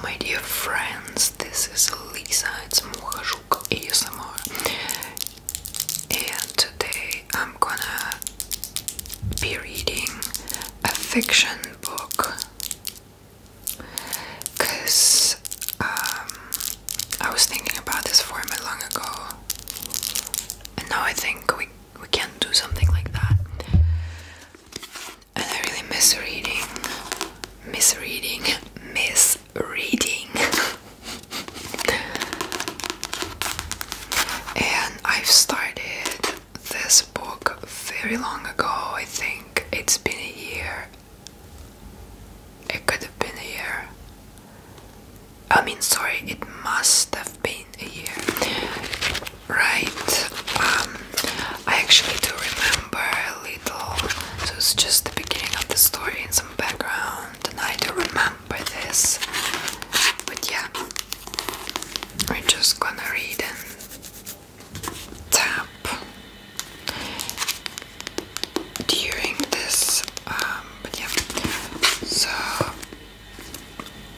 my dear friends, this is Lisa, it's можете, АСМР, and today I'm gonna be reading a fiction book, because I was thinking about this format long ago, and now I think we can do something like that, and I really miss reading. And I've started this book very long ago. I think it's been a year. It could have been a year. I mean, sorry, it must have been a year. Right. I actually do remember a little. So it's just the beginning of the story and some background, and I do remember this. But yeah, we're just gonna read and tap during this. But yeah, so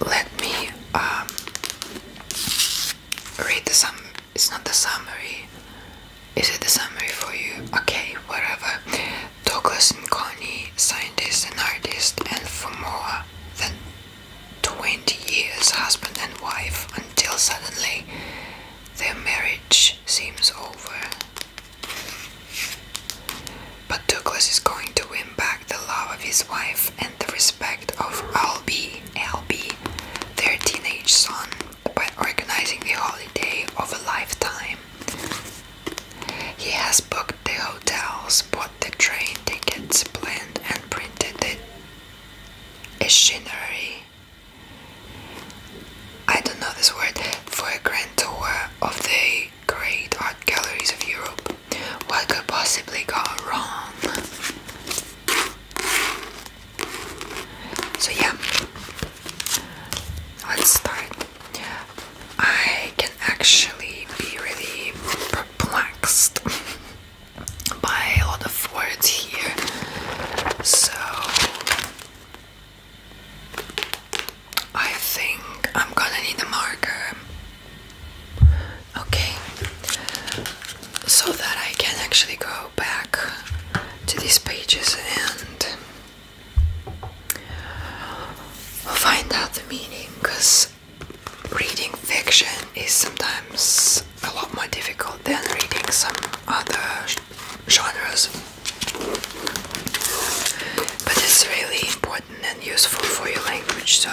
let me read the it's not the summary. Is it the summary for you? Okay, whatever. Douglas and Connie, scientist and artist, and for more than 20 years husband and wife, until suddenly their marriage seems over. But Douglas is going to win back the love of his wife and the respect of LB, their teenage son, by organizing the holiday of a lifetime. He has booked the hotels, bought the train tickets, planned and printed the itinerary, I don't know this word, for a grand tour of the great art galleries of Europe. What could possibly go wrong? So yeah, let's start. I can actually be really perplexed by a lot of words here, so I think I'm gonna need a marker, okay, so that I can actually go back to these pages and find out the meaning, because reading fiction is sometimes a lot more difficult than reading some other genres, but it's really important and useful for your language. So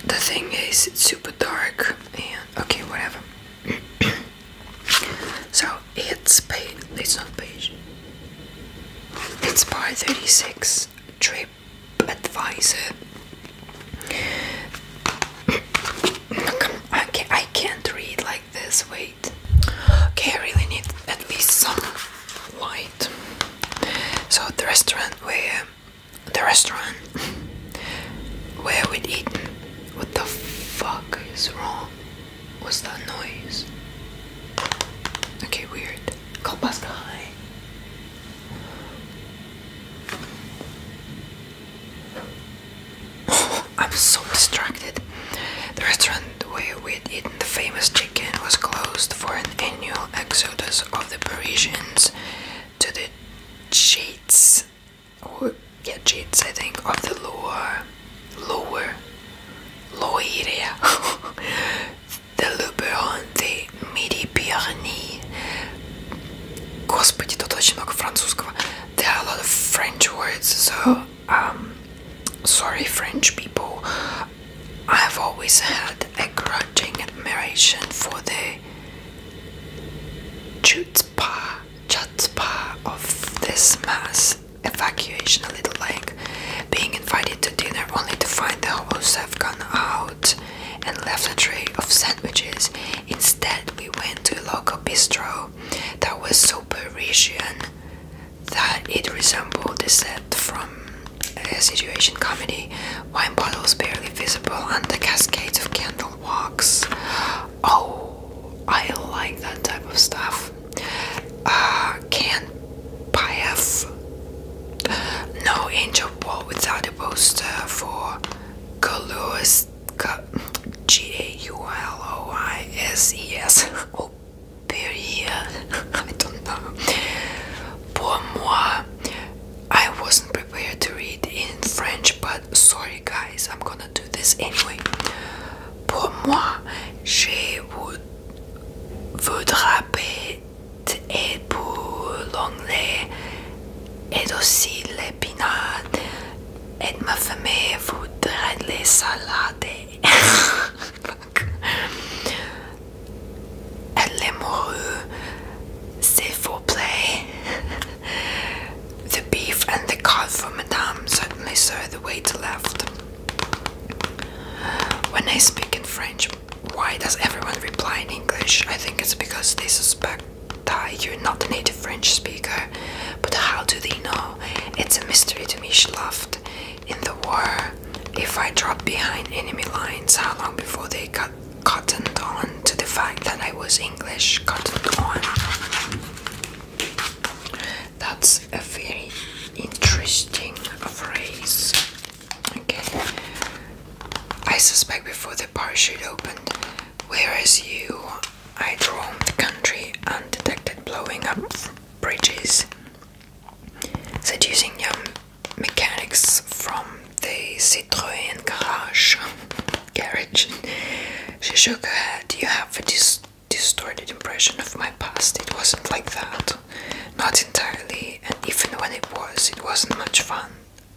the thing is, it's super dark and okay, whatever. So it's part 36, Trip Advisor. I can't read like this, wait. Okay, I really need at least some light. So the restaurant where we'd eaten. What the fuck is wrong? What's that noise? Okay, weird. Kolbaska high. I'm so distracted. The restaurant where we'd eaten the famous chicken was closed for an annual exodus of the Parisians to the cheats, I think, of the lower, the Luberon, the Midi-Pyrénées. Господи, тут очень много французского. There are a lot of French words, so sorry French people. I've always had a grudging admiration for the chutzpah of this mass evacuation, a little like being invited to dinner only to find the hosts have gone out and left a tray of sandwiches. Instead, we went to a local bistro that was so Parisian that it resembled a set from a situation comedy. Wine bottles barely visible under cascades of candle walks. Oh, I like that type of stuff. Canned piaf. No angel wall without a poster for Gauloises, Gauloises, or period, I don't know. Pour moi, I wasn't prepared to read in French, but sorry guys, I'm gonna do this anyway. Pour moi, je voudrais et pour l'anglais et aussi l'épinard et ma famille voudrait les salades et les morue, s'il vous plaît. The beef and the cod for madame, certainly sir, the waiter left. When I speak in French, why does everyone reply in English? I think it's because they suspect that you're not a native French speaker. But how do they know? It's a mystery to me, she laughed. In the war, if I dropped behind enemy lines, how long before they cottoned on to the fact that I was English? Cottoned on. That's a very interesting phrase. Okay. I suspect before the parachute opened, whereas you, I'd roamed the country undetected, blowing up bridges, seducing young mechanics from the Citroën garage. She shook her head. You have a distorted impression of my past. It wasn't like that. Not entirely, and even when it wasn't much fun.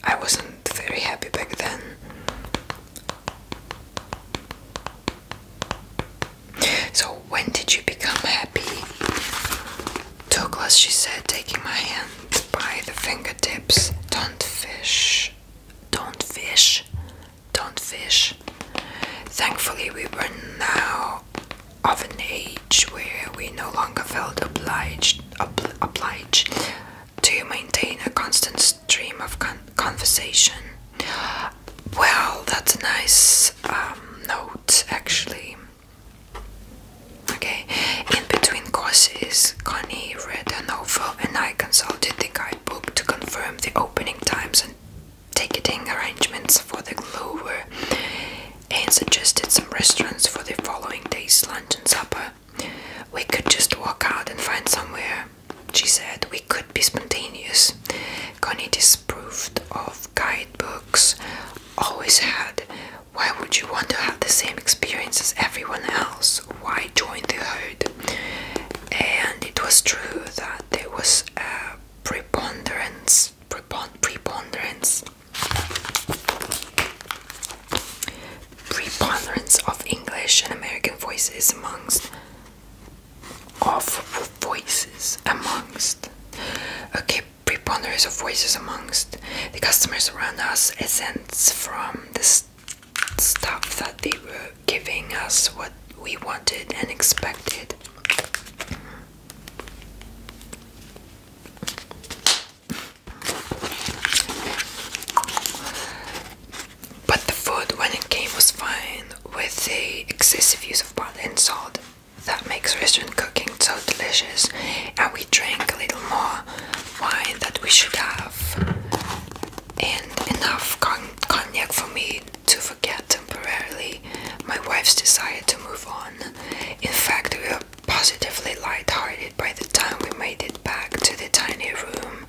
I wasn't very happy back then. So when did you become happy? Douglas, she said, taking my hand by the fingertips. Don't fish. Don't fish. Don't fish. Thankfully, we were now of an age where we no longer felt obliged to maintain a constant stream of conversation. Well, that's a nice note, actually. Okay, in between courses, Connie read a novel and I consulted the guidebook to confirm the opening times and ticketing arrangements for the Louvre, and suggested some restaurants for the following day's lunch and supper. We could just walk out and find somewhere, she said. We could be spontaneous. Connie disapproved of guidebooks. Always had. Why would you want to have the same experience as everyone else? Why join the herd? And it was true that there was a preponderance of English and American voices amongst. Okay, preponderance of voices amongst the customers around us, a sense from the stuff that they were giving us what we wanted and expected. But the food, when it came, was fine, with the excessive use of butter and salt that makes restaurant cooking so delicious, and we drank a little more wine that we should have, and enough cognac for me to forget temporarily my wife's desire to move on. In fact, we were positively light-hearted by the time we made it back to the tiny room,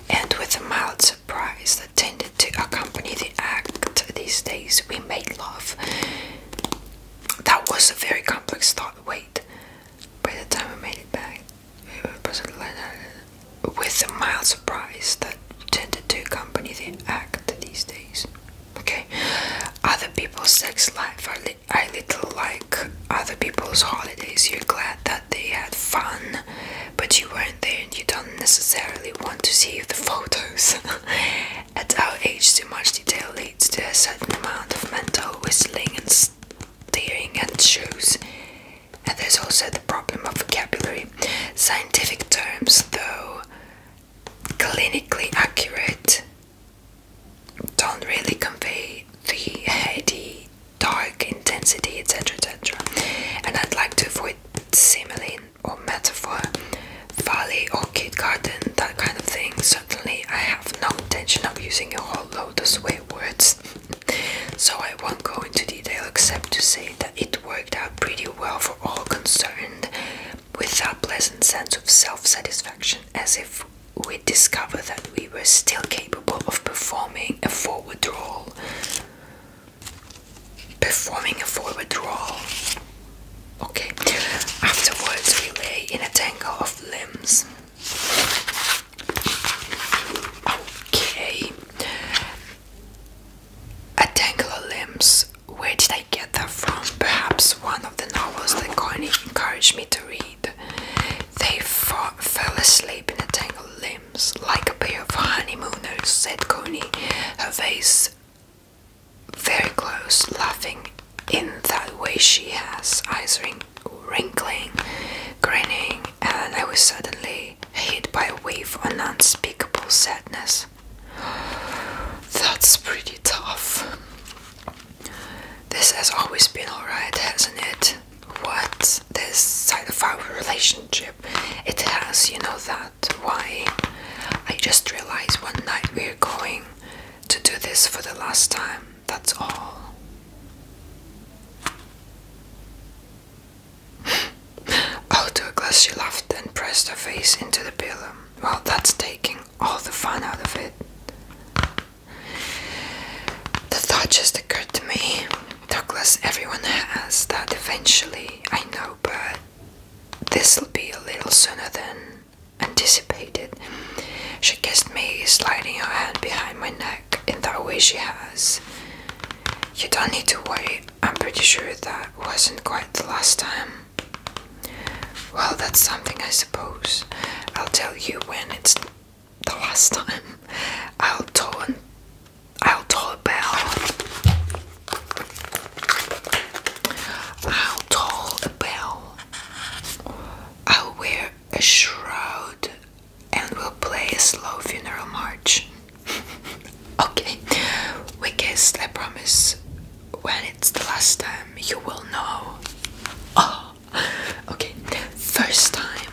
and with a mild surprise that tended to accompany the act these days, we made love. That was a very complex thought. Wait, by the time we made it back, with a mild surprise that tended to accompany the act these days. Okay, other people's sex life are little like other people's holidays. You're glad that they had fun, but you weren't there and you don't necessarily want to see the photos. At our age, too much detail leads to a certain amount of mental whistling and staring at shoes. And there's also the problem of vocabulary. Scientific terms, though clinically accurate, don't really convey the heady, dark intensity, etc., etc. And I'd like to avoid simile or metaphor, valley, orchid garden, that kind of thing. Certainly, I have no intention of using your was still capable of performing a forward roll. Okay. Afterwards, we lay in a tangle of limbs. Okay. A tangle of limbs. Where did I get that from? Perhaps one of the novels that Connie encouraged me to read. They fell asleep in a tangle of limbs, like a pair of honeymooners, said Connie, her face very close, laughing in that way she has, eyes wrinkling, grinning, and I was suddenly hit by a wave of unspeakable sadness. That's pretty tough. This has always been alright, hasn't it? What? This side of our relationship? It has, you know that. Why? I just realized one night we're going to do this for the last time. That's all. Oh, Douglas, she laughed and pressed her face into the pillow. Well, that's taking all the fun out of it. The thought just occurred to me. Douglas, everyone has that eventually, I know, but this'll be a little sooner than anticipated. She kissed me, sliding her hand behind my neck in that way she has. You don't need to worry, I'm pretty sure that wasn't quite the last time. Well, that's something, I suppose. I'll tell you when it's the last time. I'll toll a bell. I'll toll a bell. I'll wear a shroud and we'll play a slow funeral march. Okay, we kissed, I promise. When it's the last time, you will know. Oh, okay, first time.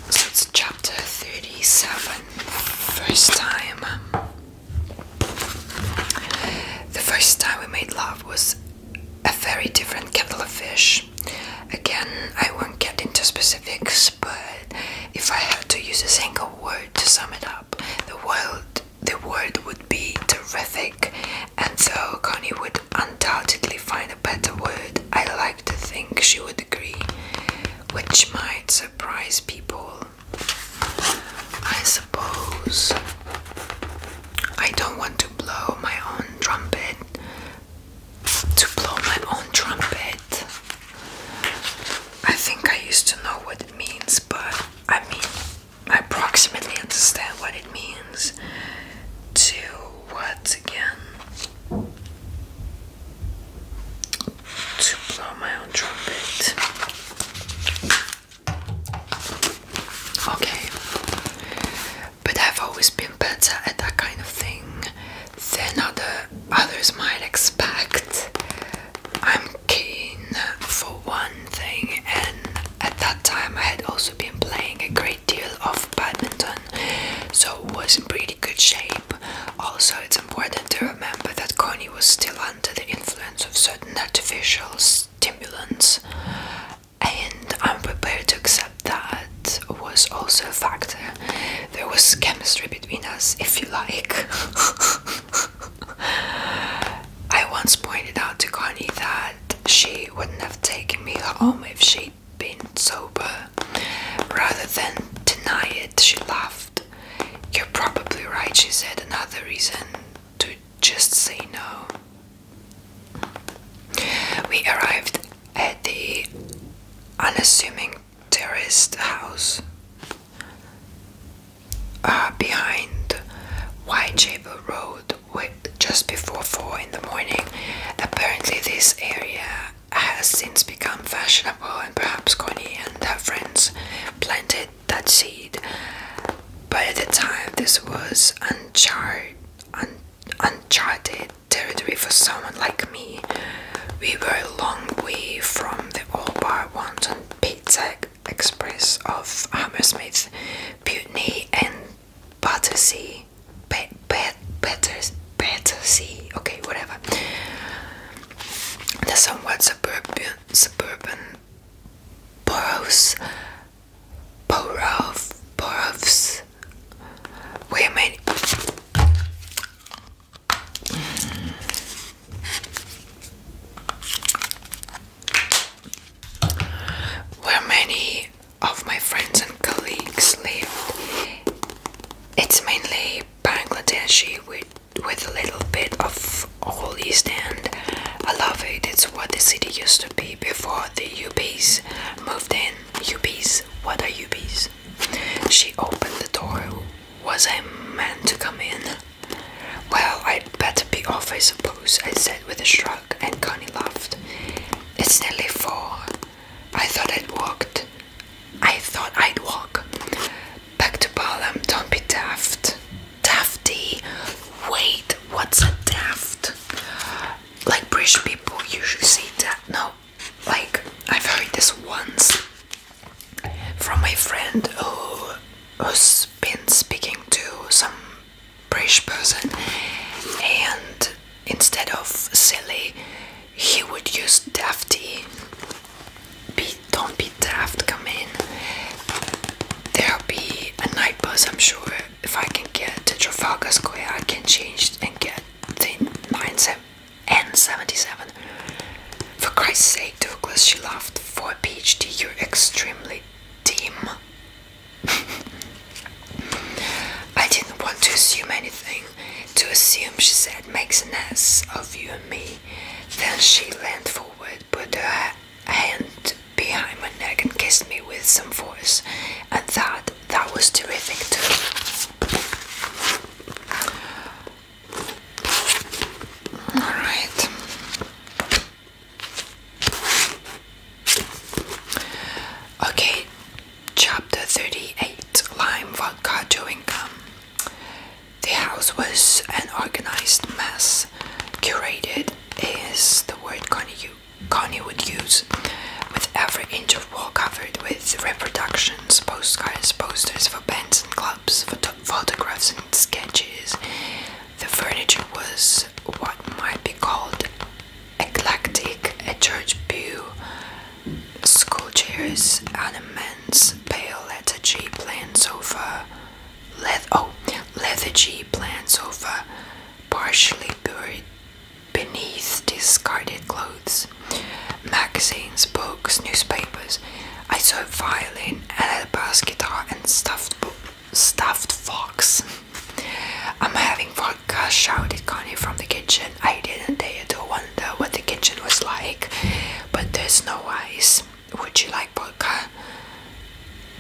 So it's chapter 37. First time. The first time we made love was a very different kettle of fish. Again, I won't get into specifics, but if I had to use a single word to sum it up, the word would be terrific. And though Connie would undoubtedly find a better word, I like to think she would agree, which might surprise people. I suppose. I don't want to blow my own trumpet. I think I used to know what it means, but I approximately understand what it means. To what again? To blow my own trumpet. Okay. But I've always been better at that kind of thing than others might expect. I'm keen for one thing, and at that time I had also been playing a great deal of badminton, so was in pretty good shape. Also, it's important to remember that Connie was still under the influence of certain artificial stimulants, and I'm prepared to accept that was also a factor. There was chemistry between us, if you like. I once pointed out to Connie that she wouldn't have taken me home if she'd been sober. Rather than deny it, she laughed. You're probably right, she said, another reason to just say no. We arrived at the unassuming terraced house behind Whitechapel Road just before 4 in the morning. Apparently this area has since become fashionable, and perhaps Connie and her friends planted that seed. But at the time this was uncharted territory for someone like me. We were a long way from the all-bar wanton pizza express of Hammersmith, Putney and Battersea. Battersea, okay, whatever. The somewhat suburban boroughs where many of my friends and colleagues live. It's mainly Bangladeshi with a little bit of all East End. I love it. It's what the city used to be before the UPs moved in. UPs? What are UPs? She opened the door. Was I meant to come in? Well, I'd better be off, I suppose, I said with a shrug, and Connie laughed. It's nearly 4. I thought I'd walk back to Balham. Don't be daft. Dafty? Wait, what's a daft? Like British people usually say that. No, like I've heard this once from my friend who's been speaking to some British person, and instead of silly, he would use dafty. Don't be daft, come in. There'll be a night bus, I'm sure. If I can get to Trafalgar Square, I can change and get the N77. For Christ's sake, Douglas, she laughed. For a PhD, you're extremely dim. I didn't want to assume anything. To assume, she said, makes an ass of you and me. Then she leaned forward, put her hand behind my neck and kissed me with some force. And that was terrific too. Alright. Okay, chapter 38, Lime Vodka Chewing Gum. The house was an organized mess. Curated is the word Connie would use, with every inch of wall covered with reproductions, postcards, posters for bands and clubs, photographs and sketches. The furniture was what might be called eclectic: a church pew, school chairs, an immense pale lethargy plan sofa, lethargy plan sofa, partially buried beneath discarded clothes, magazines, books, newspapers. I saw a violin and a bass guitar and stuffed fox. I'm having vodka, shouted Connie from the kitchen. I didn't dare to wonder what the kitchen was like, but there's no ice. Would you like vodka?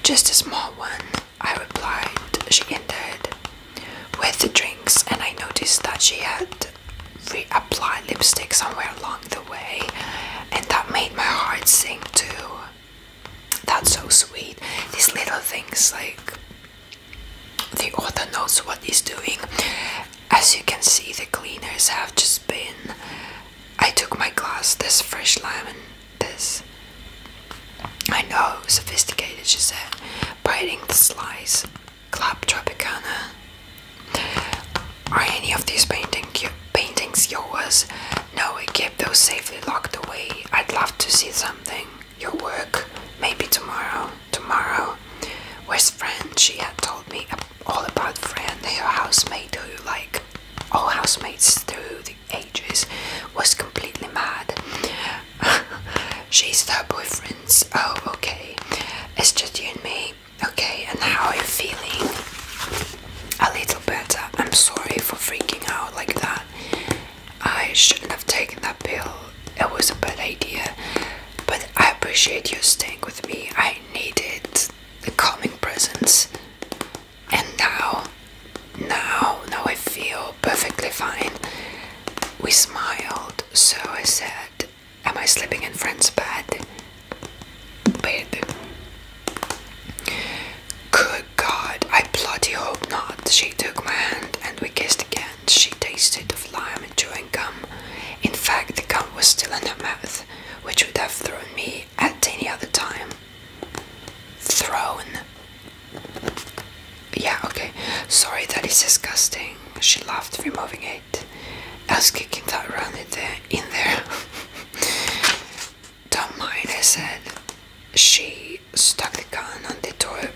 Just a small one, I replied. She entered with the drinks, and I noticed that she had reapplied lipstick somewhere along the way, and that made my heart sing too. That's so sweet. These little things, like the author knows what he's doing. As you can see, the cleaners have just been. I took my glass. There's fresh lemon. This. I know, sophisticated, she said, biting the slice. Club Tropicana. Are any of these paintings yours? No, I kept those safely locked away. I'd love to see something. Your work. Maybe tomorrow. Tomorrow. Where's Fran? She had told me all about Fran, her housemate who, like all housemates through the ages, was completely mad. She's her boyfriend's. Oh, okay. It's just you and me. Okay, and how are you feeling? A little better. I'm sorry for freaking out like that. I shouldn't have taken that pill. It was a bad idea. But I appreciate you staying with me. I needed the calming presence. And now I feel perfectly fine. We smiled, so I said, am I sleeping in Fran's bed? Good God, I bloody hope not. She took my hand and we kissed again. She tasted of lime and chewing gum. In fact, the gum was still in her mouth, which would have thrown me at any other time. Thrown. Yeah, okay. Sorry, that is disgusting. She laughed, removing it. I was kicking that around in there. Don't mind, I said. She stuck the gun on the door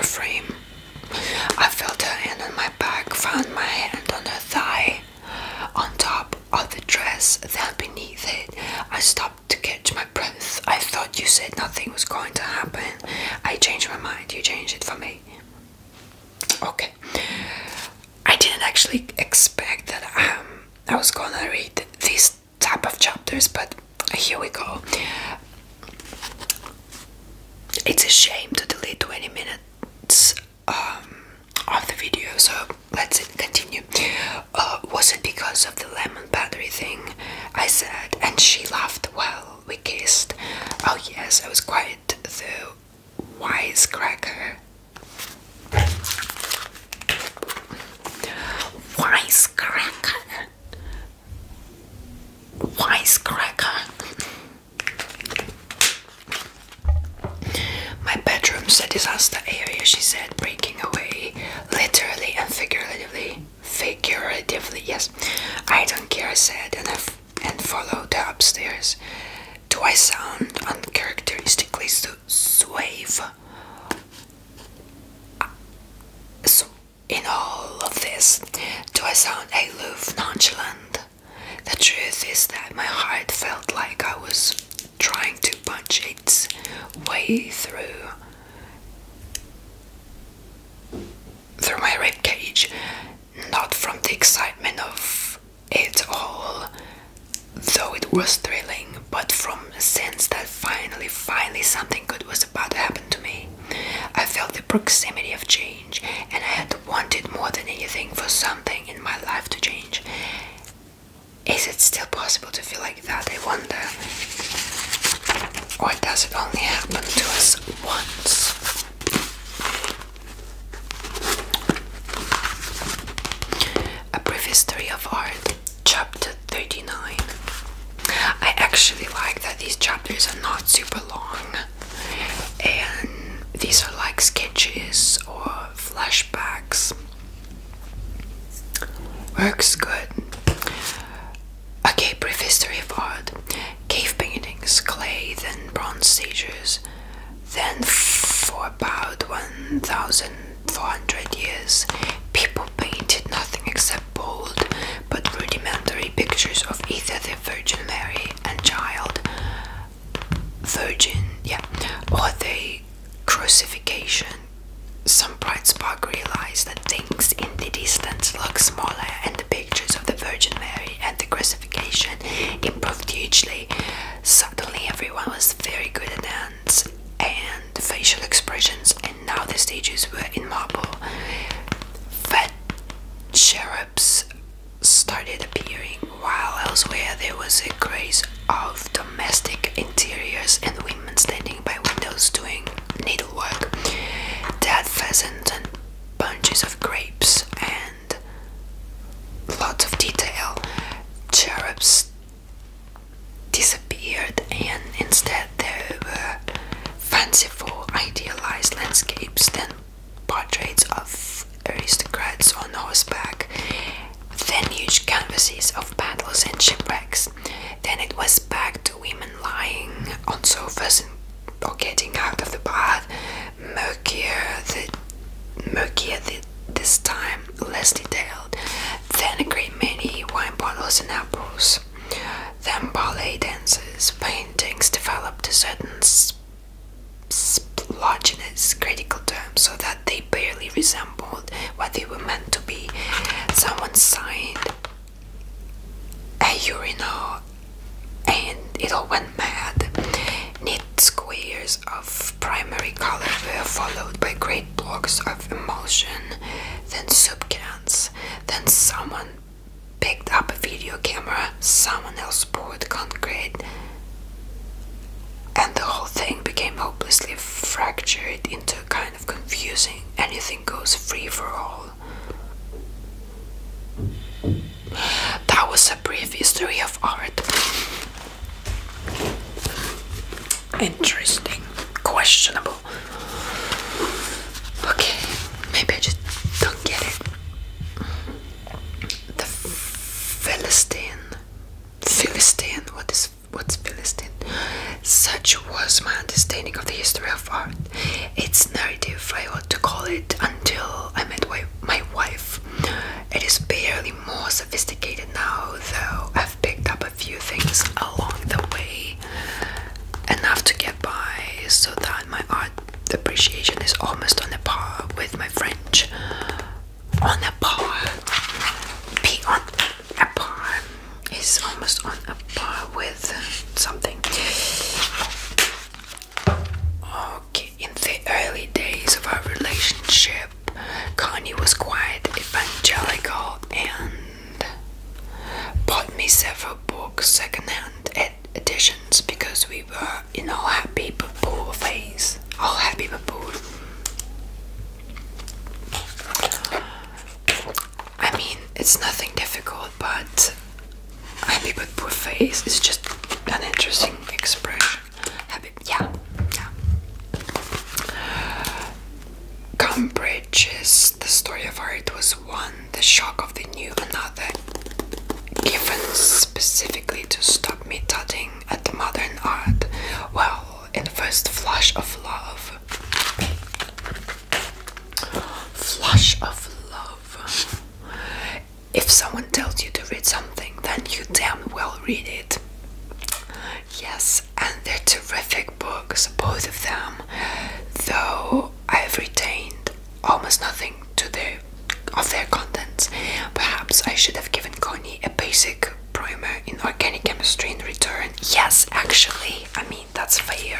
frame. I felt her hand on my back. actually expect that I was gonna read these type of chapters, but here we go. It's a shame to delete 20 minutes of the video, so let's continue. Was it because of the lemon battery thing? I said, and she laughed. Well, we kissed. Oh yes, I was quite the wisecracker. Wisecracker. Wisecracker. My bedroom's a disaster area, she said, breaking away, literally and figuratively. Figuratively, yes. I don't care, I said, and followed her upstairs. Do I sound uncharacteristically suave? So, in all of this, do I sound aloof, nonchalant? The truth is that my heart felt like I was trying to punch its way through my ribcage, not from the excitement of it all, though it was thrilling, but from a sense that finally something good was about to happen to me. I felt the proximity of change, and I had wanted more than anything for something in my life to change. Is it still possible to feel like that, I wonder? Or does it only happen to us once? A Brief History of Art, Chapter 39. I actually like that these chapters are not super long, and these are like sketches or flashbacks. Works good. Okay, Brief History of Art. Cave paintings, clay, then bronze statues. Then for about 1,400 years, people painted nothing except bold but rudimentary pictures of either the Virgin Mary and Child, or the Crucifixion. Some bright spark realized that things in the distance look smaller, and the pictures of the Virgin Mary and the Crucifixion improved hugely. Suddenly everyone was very good at hands and facial expressions, and now the statues were in marble. Fat cherubs started appearing, while elsewhere there was a grace of domestic interiors and women standing by windows doing needlework, dead pheasants and bunches of grapes, and lots of detail. Cherubs disappeared, and instead there were fanciful, idealized landscapes, then portraits of aristocrats on horseback, then huge canvases of battles and shipwrecks. Then it was back to women lying on sofas or getting out of the bath, this time, less detailed. Then a great many wine bottles and apples. Then ballet dances. Paintings developed a certain splotchiness, critical term, so that they barely resembled what they were meant to be. Someone signed a urinal, and it all went mad. Neat squares of primary color were followed by great blocks of emulsion, then soup cans, then someone picked up a video camera, someone else poured concrete, and the whole thing became hopelessly fractured into a kind of confusing anything goes free for all. That was a brief history of art. Interesting. Questionable. Okay, maybe I just don't get it. The Philistine, what's Philistine? Such was my understanding of the history of art. Its narrative, I ought to call it, until I met my wife. It is barely more sophisticated now, though I've picked up a few things along the way, enough to get by, so that my art appreciation is almost on a par with my French. On a par. book second-hand editions because we were in our happy poo phase. All happy poo. I mean, it's nothing difficult, but happy poo phase is just an interesting expression. Happy, yeah. Bridges, the story of art was one, the shock of the new another, given specifically to stop me tutting at the modern art. Well, in the first flush of love. Flush of love. If someone tells you to read something, then you damn well read it. Yes, and they're terrific books, both of them, though I've retained almost nothing of their contents. Perhaps I should have given Connie a basic primer in organic chemistry in return. Yes, actually, I mean, that's fair,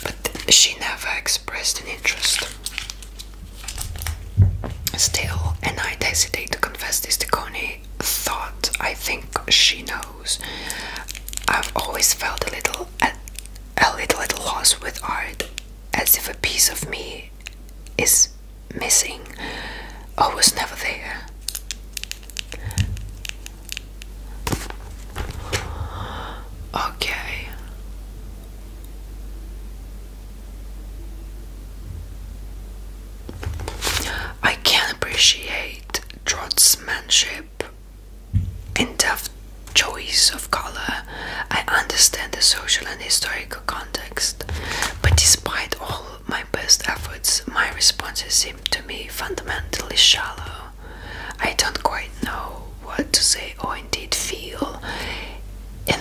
But she never expressed an interest. Still, and I hesitate to confess this to Connie, thought I think she knows. I've always felt a little at a loss with art, as if a piece of me is missing or was never there. Okay. I can appreciate draughtsmanship in depth choice of color. I understand the social and historical context, but despite all my best efforts, my responses seem to me fundamentally shallow. I don't quite know what to say or indeed feel. In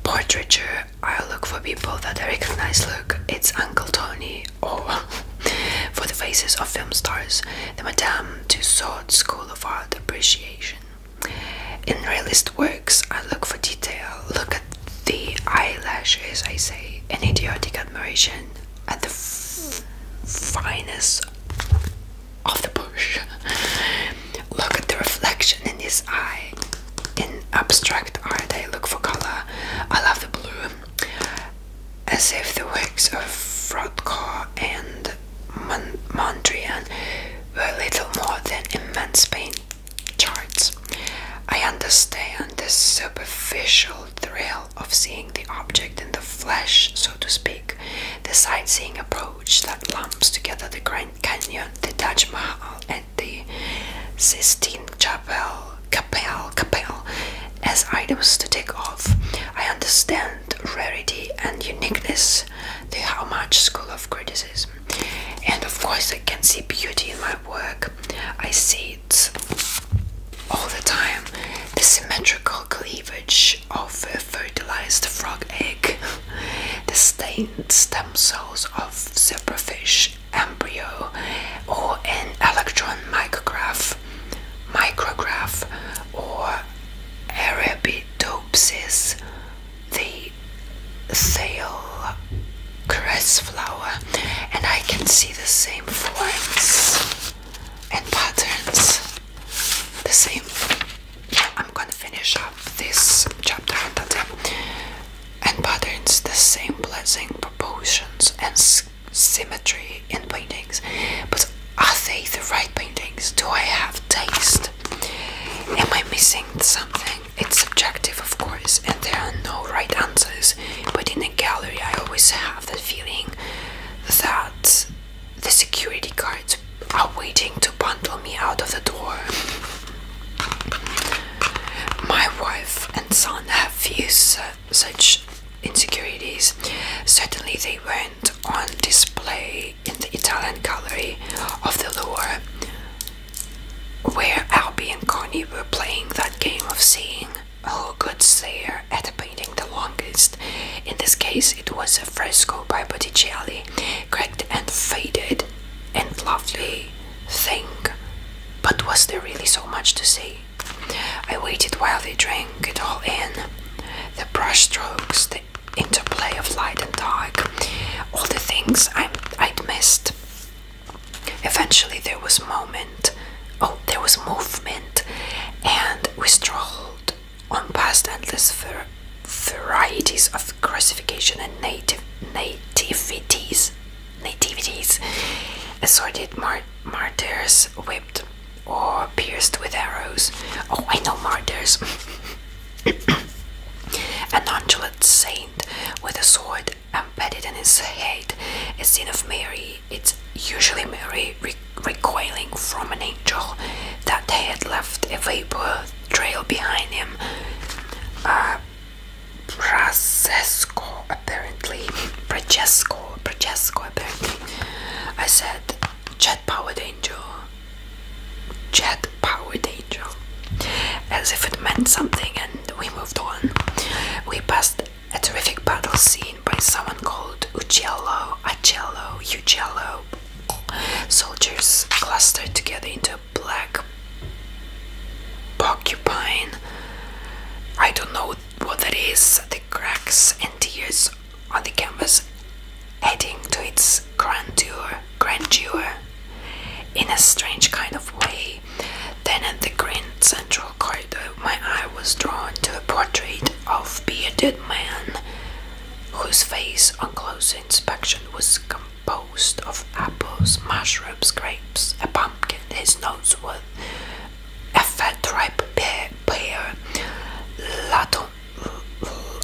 portraiture, I look for people that I recognize. Look, it's Uncle Tony, or for the faces of film stars, the Madame Tussauds School of Art Appreciation. In realist works, I look for detail. Look at the eyelashes, I say, an idiotic admiration at the fineness of the bush. Look at the reflection in his eye. In abstract art, I look for color. I love the blue, as if the works of Rothko and Mondrian were little more than immense paint charts. I understand the superficial thrill of seeing the object in the flesh, so to speak, the sightseeing approach that lumps together the Grand Canyon, the Taj Mahal, and the Sistine Chapel as items to take off. I understand rarity and uniqueness, the how much school of criticism, and of course I can see beauty in my work. I see it all the time. The symmetrical cleavage of a fertilized frog egg, the stained stem cells of zebrafish embryo, or an electron micrograph, or Arabidopsis, the thale cress flower, and I can see the same forms and patterns. The same. I'm gonna finish up this chapter and patterns, the same blessing, proportions, and symmetry in paintings. But are they the right paintings? Do I have taste? Am I missing something? It's subjective, of course, and there are no right answers. But in a gallery, I always have that feeling that the security guards are waiting to bundle me out of the door. My wife and son have few such insecurities. Certainly they weren't on display in the Italian gallery of the Louvre, where Albie and Connie were playing that game of seeing who could stare at a painting the longest. In this case it was a fresco by Botticelli, cracked and faded and lovely thing. But was there really so much to see? I waited while they drank it all in. The brush strokes, the interplay of light and dark, all the things I'd missed. Eventually there was movement, and we strolled on past endless varieties of crucifixion and nativities, assorted martyrs whipped or pierced with arrows. Oh, I know martyrs. A nonchalant saint with a sword embedded in his head, a scene of Mary. It's usually Mary recoiling from an angel that had left a vapor trail behind him. Francesco apparently. I said, jet-powered angel. Jet-powered angel. As if it meant something, and we moved on. We passed a terrific battle scene by someone called Uccello. Soldiers clustered together into a black porcupine. I don't know what that is. The cracks and tears on the canvas adding to its grandeur in a strange kind of way. Then in the green central corridor, my eye was drawn to a portrait of a bearded man whose face on closer inspection was composed of apples, mushrooms, grapes, a pumpkin. His nose was a fat ripe pear.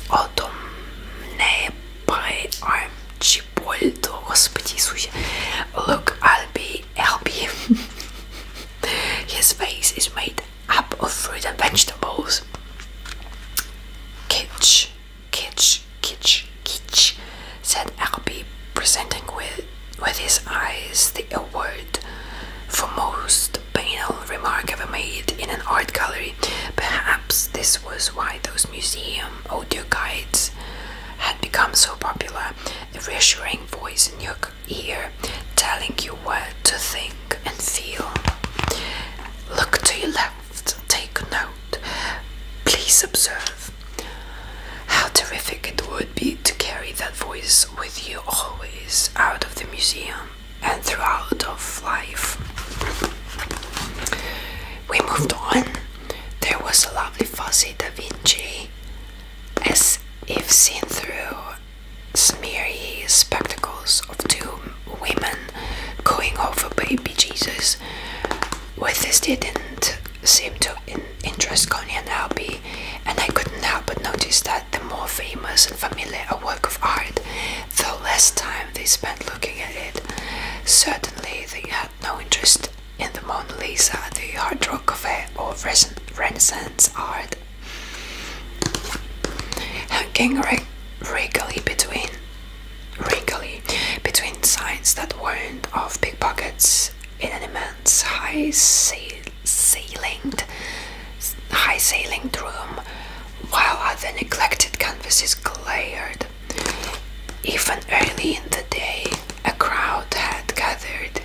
Autumne by Archibald. Господи Иисусе. Look, Albie. His face is made up of fruit and vegetables. Kitsch, said Albie, presenting with his eyes the award for most banal remark ever made in an art gallery. Perhaps this was why those museum audio guides had become so popular. A reassuring voice in your ear telling you what to think and feel. Look to your left, take note, please observe. How terrific it would be to carry that voice with you always, out of the museum and throughout of life. We moved on. There was a lovely fuzzy Da Vinci, as if seen through smeary spectacles of two women going over baby Jesus. With this didn't seem to interest Connie and Albie, and I couldn't help but notice that the more famous and familiar a work of art, the less time they spent looking at it. Certainly they had no interest in the Mona Lisa, the hard rock cafe, or Renaissance art. Hanging regally between signs that warned of pickpockets in an immense high-ceilinged room, while other neglected canvases glared. Even early in the day, a crowd had gathered,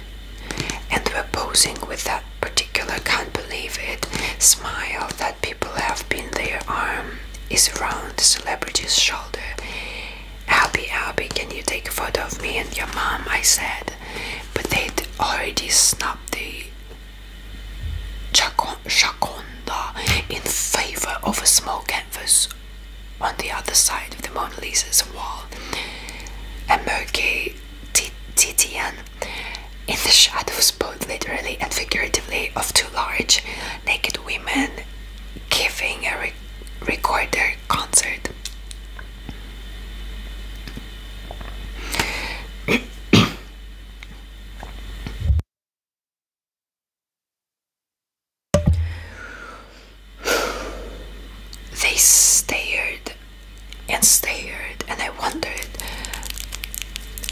and were posing with that particular can't believe it smile that people have been. Their arm is around the celebrity's shoulder. Albie, can you take a photo of me and your mom? I said, but they'd already snubbed the Gioconda in favor of a small canvas on the other side of the Mona Lisa's wall. A murky Titian in the shadows, both literally and figuratively, of two large naked women giving a recorder concert. They stared and stared, and I wondered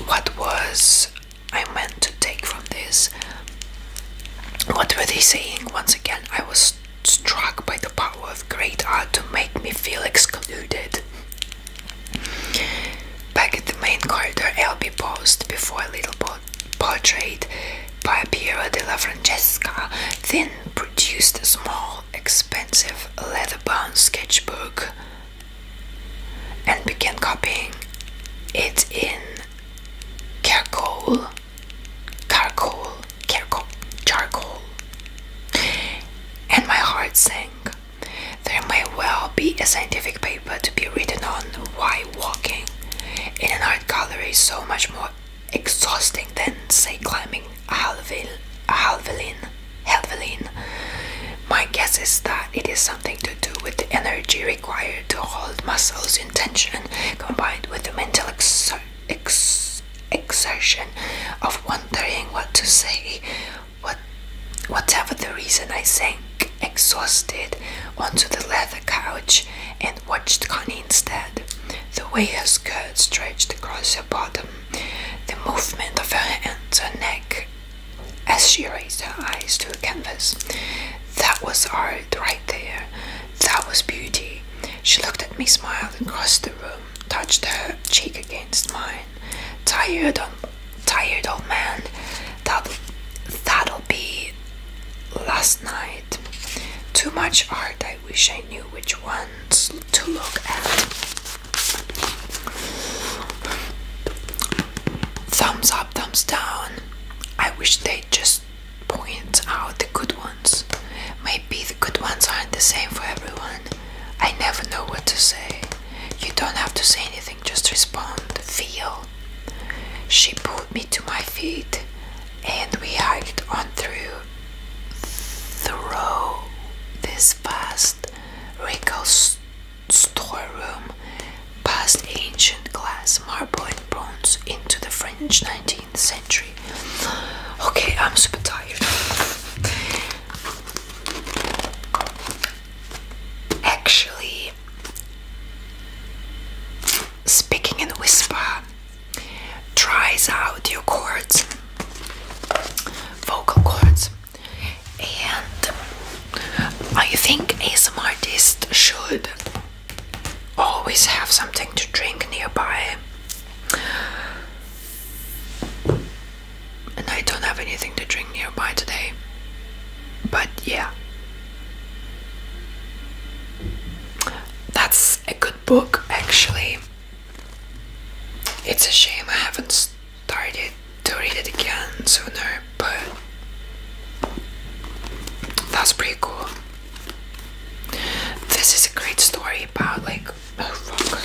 what was I meant to take from this. What were they saying? Once again, I was struck by the power of great art to make me feel excluded. Back at the main corridor, Albie paused before a little portrait by Piero della Francesca, then produced a small, expensive, leather-bound sketchbook and began copying it in charcoal, and my heart sank. be a scientific paper to be written on why walking in an art gallery is so much more exhausting than, say, climbing a Helvellyn. My guess is that it is something to do with the energy required to hold muscles in tension, combined with the mental exertion of wondering what to say. Whatever the reason, I sank exhausted onto the leather couch and watched Connie instead. The way her skirt stretched across her bottom, the movement of her hands and neck as she raised her eyes to the canvas. That was art right there. That was beauty. She looked at me, smiled, and crossed the room, touched her cheek against mine. Tired old man. That'll be last night. Too much art. I wish I knew which ones to look at. Thumbs up, thumbs down. I wish they'd just point out the good ones. Maybe the good ones aren't the same for everyone. I never know what to say. You don't have to say anything, just respond. Feel. She pulled me to my feet and we hiked on through this vast regal storeroom, past ancient glass, marble and bronze, into the French 19th century. Okay, I'm super tired. Actually, speaking in a whisper dries out your chords, vocal cords, and I think ASMR artists should always have something to drink nearby. And I don't have anything to drink nearby today. But yeah. That's a good book, actually. It's a shame I haven't started to read it again sooner, but that's pretty cool. This is a great story about, like, oh fuck.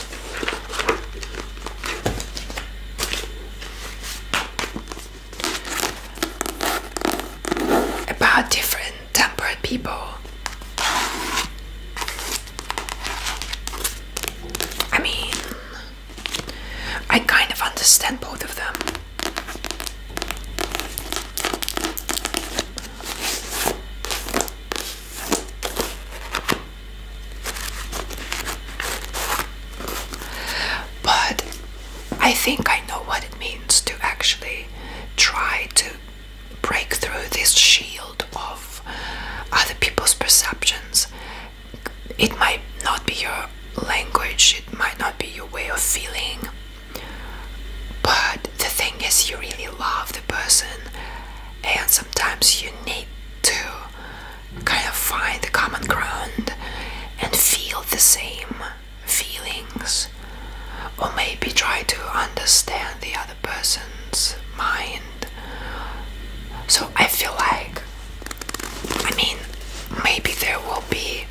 About different tempered people. I mean, I kind of understand both of them. But I think I know what it means to actually try to break through this shield of other people's perceptions. It might not be your language, it might not be your way of feeling, but the thing is, you really love the person, and sometimes you need to kind of find the common ground and feel the same feelings, or maybe try to understand the other person's mind. So I feel like, I mean, maybe there will be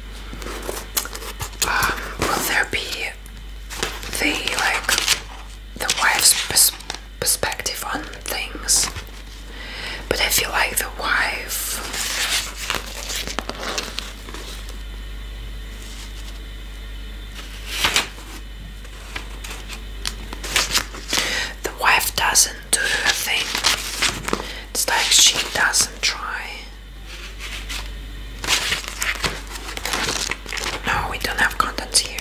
the wife's perspective on things, but I feel like the wife doesn't do her thing. It's like she doesn't try. No, we don't have contents here.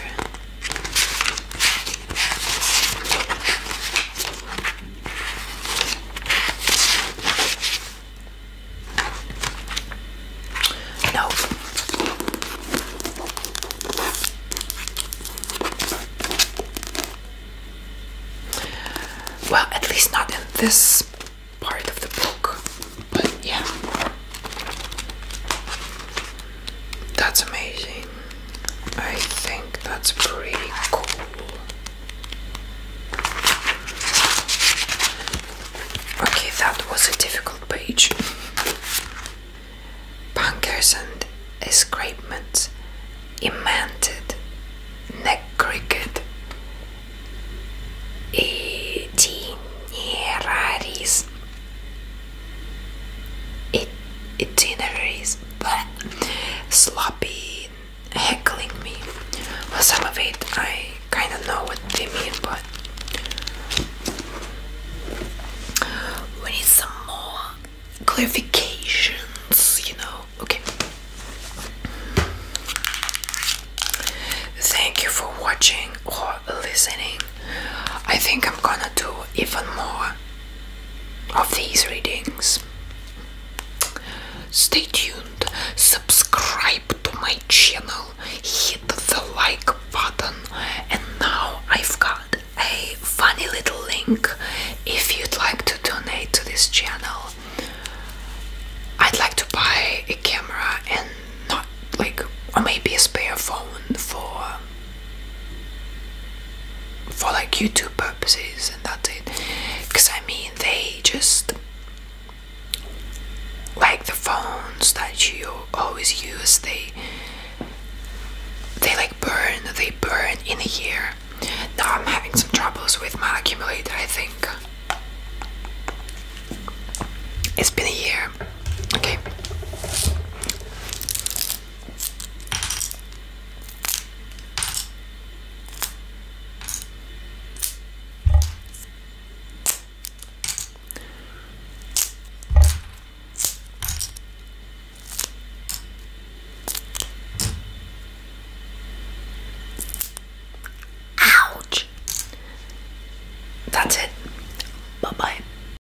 No. Well, at least not in this part of the book, but yeah. That's amazing. I think that's pretty cool. Okay, that was a difficult page. Bunkers and escarpments, imanted sloppy heckling me. Well, some of it I kind of know what they mean, but we need some more clarifications, you know. Okay. Thank you for watching or listening. I think I'm gonna do even more of these readings. Stay tuned, subscribe to my channel, hit the like button, and now I've got a funny little link if you'd like to donate to this channel. I'd like to buy a camera and not like, or maybe a spare phone for like YouTube purposes, and that's it. Because I mean, they just like the phones that you always use, they like burn in a year. Now I'm having some troubles with my accumulator. I think it's been a